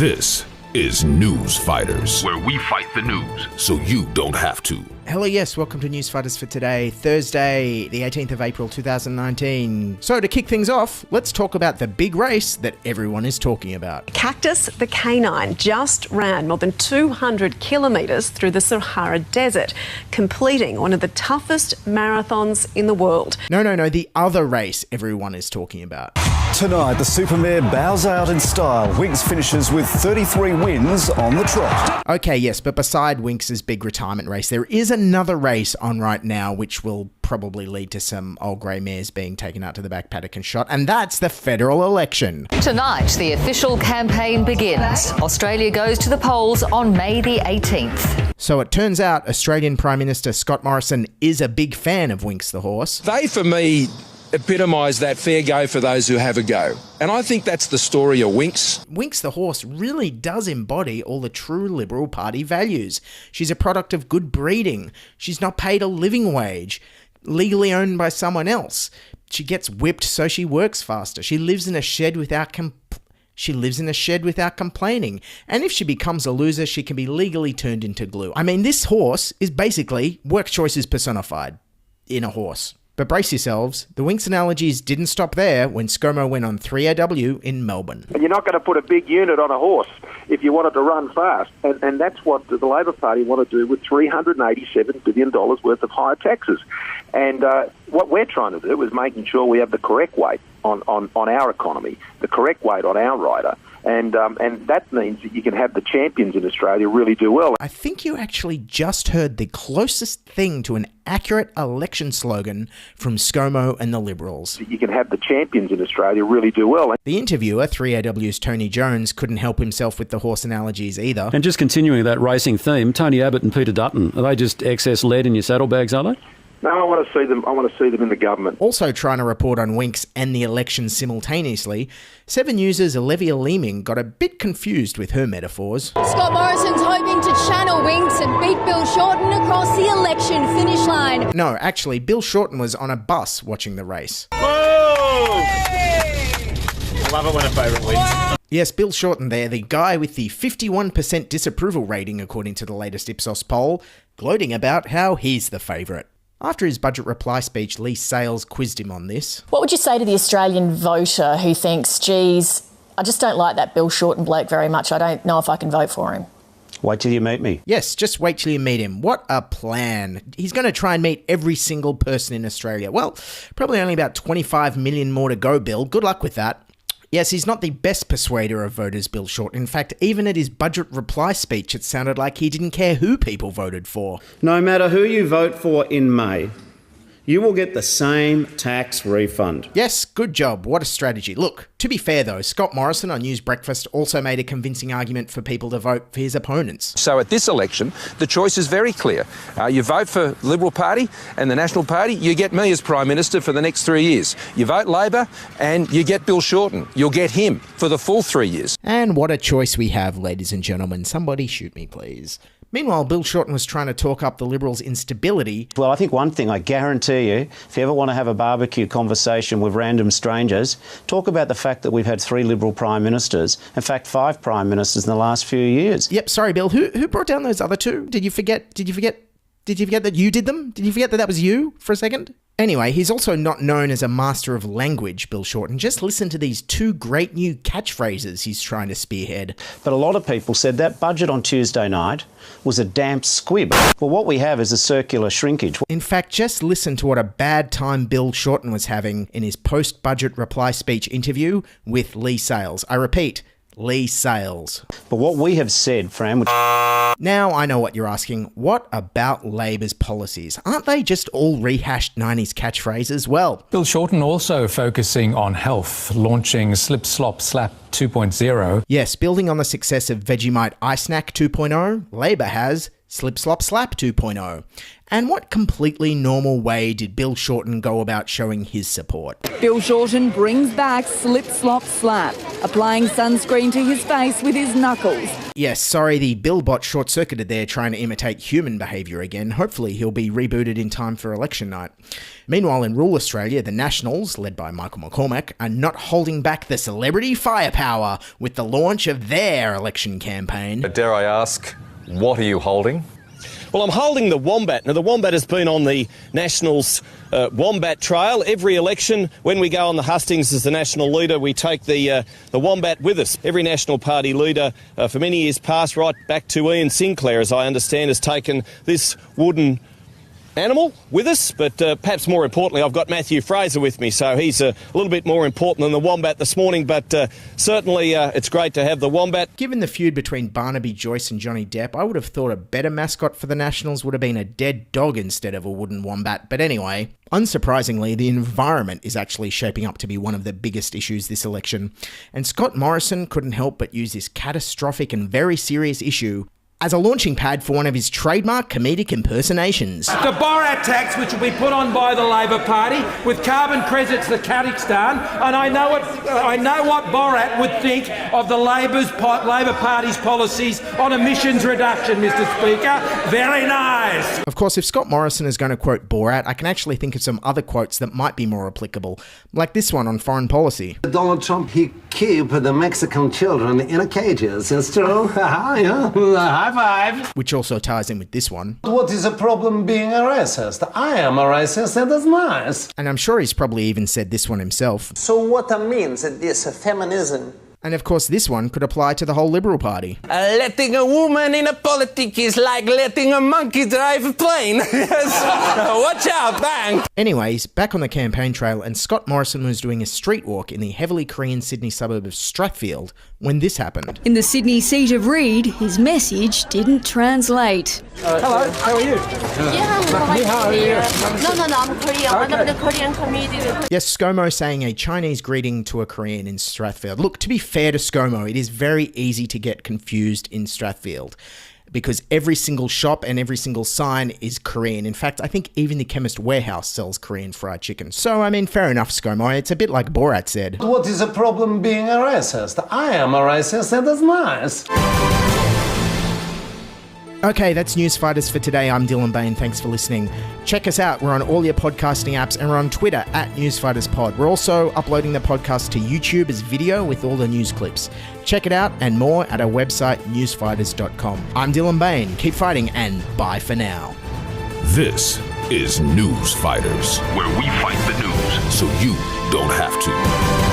This is News Fighters, where we fight the news so you don't have to. Hello, yes, welcome to News Fighters for today, Thursday, the 18th of April 2019. So to kick things off, let's talk about the big race that everyone is talking about. Cactus the Canine just ran more than 200 kilometres through the Sahara Desert, completing one of the toughest marathons in the world. No, the other race everyone is talking about. Tonight, the Supermare bows out in style. Winks finishes with 33 wins on the trot. Okay, yes, but beside Winks' big retirement race, there is another race on right now which will probably lead to some old grey mares being taken out to the back paddock and shot, and that's the federal election. Tonight, the official campaign begins. Australia goes to the polls on May the 18th. So it turns out Australian Prime Minister Scott Morrison is a big fan of Winks the horse. They, for me, epitomise that fair go for those who have a go. And I think that's the story of Winks. Winks the horse really does embody all the true Liberal Party values. She's a product of good breeding. She's not paid a living wage, legally owned by someone else. She gets whipped so she works faster. She lives in a shed without complaining. And if she becomes a loser, she can be legally turned into glue. I mean, this horse is basically work choices personified in a horse. But brace yourselves, the Winks analogies didn't stop there when ScoMo went on 3AW in Melbourne. And you're not going to put a big unit on a horse if you want it to run fast. And that's what the Labor Party want to do with $387 billion worth of higher taxes. And what we're trying to do is making sure we have the correct weight on our economy, the correct weight on our rider. And that means that you can have the champions in Australia really do well. I think you actually just heard the closest thing to an accurate election slogan from ScoMo and the Liberals. You can have the champions in Australia really do well. The interviewer, 3AW's Tony Jones, couldn't help himself with the horse analogies either. And just continuing that racing theme, Tony Abbott and Peter Dutton, are they just excess lead in your saddlebags, are they? No, I want to see them in the government. Also trying to report on Winks and the election simultaneously, 7 News' Olivia Leeming got a bit confused with her metaphors. Scott Morrison's hoping to channel Winks and beat Bill Shorten across the election finish line. No, actually, Bill Shorten was on a bus watching the race. Whoa! I love it when a favourite wins. Yes, Bill Shorten there, the guy with the 51% disapproval rating according to the latest Ipsos poll, gloating about how he's the favourite. After his budget reply speech, Lee Sales quizzed him on this. What would you say to the Australian voter who thinks, geez, I just don't like that Bill Shorten bloke very much. I don't know if I can vote for him. Wait till you meet me. Yes, just wait till you meet him. What a plan. He's going to try and meet every single person in Australia. Well, probably only about 25 million more to go, Bill. Good luck with that. Yes, he's not the best persuader of voters, Bill Shorten. In fact, even at his budget reply speech, it sounded like he didn't care who people voted for. No matter who you vote for in May, you will get the same tax refund. Yes, good job. What a strategy. Look, to be fair though, Scott Morrison on News Breakfast also made a convincing argument for people to vote for his opponents. So at this election, the choice is very clear. You vote for the Liberal Party and the National Party, you get me as Prime Minister for the next 3 years. You vote Labor and you get Bill Shorten. You'll get him for the full 3 years. And what a choice we have, ladies and gentlemen. Somebody shoot me, please. Meanwhile, Bill Shorten was trying to talk up the Liberals' instability. Well, I think one thing I guarantee you, if you ever want to have a barbecue conversation with random strangers, talk about the fact that we've had 3 Liberal Prime Ministers, in fact 5 Prime Ministers in the last few years. Yep, sorry, Bill. Who brought down those other 2? Did you forget that you did them? Did you forget that was you for a second? Anyway, he's also not known as a master of language, Bill Shorten. Just listen to these 2 great new catchphrases he's trying to spearhead. But a lot of people said that budget on Tuesday night was a damp squib. Well, what we have is a circular shrinkage. In fact, just listen to what a bad time Bill Shorten was having in his post-budget reply speech interview with Lee Sales. I repeat, Lee Sales. But what we have said, Fran... Now I know what you're asking. What about Labor's policies? Aren't they just all rehashed 90s catchphrases? Well, Bill Shorten also focusing on health, launching Slip Slop Slap 2.0. Yes, building on the success of Vegemite iSnack 2.0, Labor has Slip Slop Slap 2.0? And what completely normal way did Bill Shorten go about showing his support? Bill Shorten brings back Slip Slop Slap, applying sunscreen to his face with his knuckles. Yes, sorry, the Bill bot short-circuited there trying to imitate human behaviour again. Hopefully he'll be rebooted in time for election night. Meanwhile, in rural Australia, the Nationals, led by Michael McCormack, are not holding back the celebrity firepower with the launch of their election campaign. Dare I ask, what are you holding? Well, I'm holding the Wombat. Now, the Wombat has been on the Nationals' Wombat Trail. Every election, when we go on the hustings as the national leader, we take the Wombat with us. Every National Party leader for many years past, right back to Ian Sinclair, as I understand, has taken this wooden animal with us, but perhaps more importantly, I've got Matthew Fraser with me, so he's a little bit more important than the Wombat this morning, but certainly it's great to have the Wombat. Given the feud between Barnaby Joyce and Johnny Depp, I would have thought a better mascot for the Nationals would have been a dead dog instead of a wooden wombat, but anyway, unsurprisingly, the environment is actually shaping up to be one of the biggest issues this election, and Scott Morrison couldn't help but use this catastrophic and very serious issue as a launching pad for one of his trademark comedic impersonations. The Borat tax, which will be put on by the Labor Party, with carbon credits to Kazakhstan, and I know what Borat would think of the Labor Party's policies on emissions reduction, Mr. Speaker. Very nice. Of course, if Scott Morrison is going to quote Borat, I can actually think of some other quotes that might be more applicable, like this one on foreign policy. Donald Trump, he keep the Mexican children in cages. It's true. High five. Which also ties in with this one. What is the problem being a racist? I am a racist, and that's nice. And I'm sure he's probably even said this one himself. So what means this feminism? And of course, this one could apply to the whole Liberal Party. Letting a woman in a politics is like letting a monkey drive a plane. Watch out, bang! Anyways, back on the campaign trail, and Scott Morrison was doing a street walk in the heavily Korean Sydney suburb of Strathfield when this happened. In the Sydney seat of Reid, his message didn't translate. Hello, how are you? Yeah, how are you? No, I'm Korean. One of the Korean comedians. Yes, ScoMo saying a Chinese greeting to a Korean in Strathfield. Look, to be fair to ScoMo, it is very easy to get confused in Strathfield because every single shop and every single sign is Korean. In fact, I think even the Chemist Warehouse sells Korean fried chicken. So, I mean, fair enough, ScoMo. It's a bit like Borat said. What is the problem being a racist? I am a racist, and that's nice. Okay, that's Newsfighters for today. I'm Dylan Bain. Thanks for listening. Check us out. We're on all your podcasting apps, and we're on Twitter @NewsFightersPod. We're also uploading the podcast to YouTube as video with all the news clips. Check it out and more at our website, newsfighters.com. I'm Dylan Bain. Keep fighting, and bye for now. This is Newsfighters, where we fight the news so you don't have to.